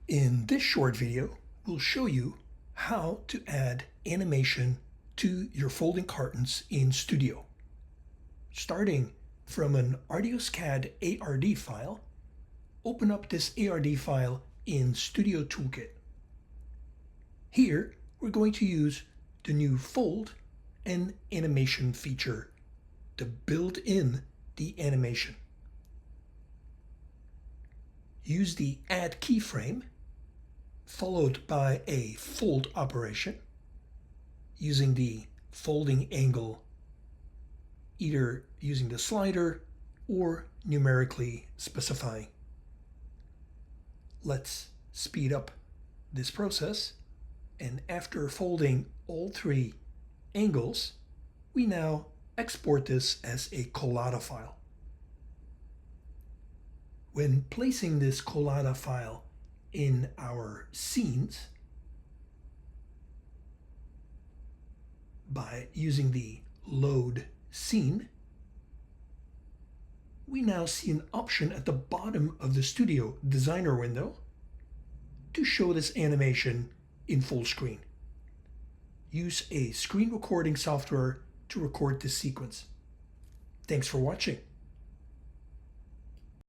In this short video, we'll show you how to add animation to your folding cartons in Studio. Starting from an ArtiosCAD ARD file, open up this ARD file in Studio Toolkit. Here, we're going to use the new Fold and Animation feature to build in the animation. Use the Add keyframe followed by a fold operation using the folding angle, either using the slider or numerically specifying. Let's speed up this process, and after folding all three angles, we now export this as a collada file. When placing this collada file in our scenes, by using the Load Scene, we now see an option at the bottom of the Studio Designer window to show this animation in full screen. Use a screen recording software to record this sequence. Thanks for watching.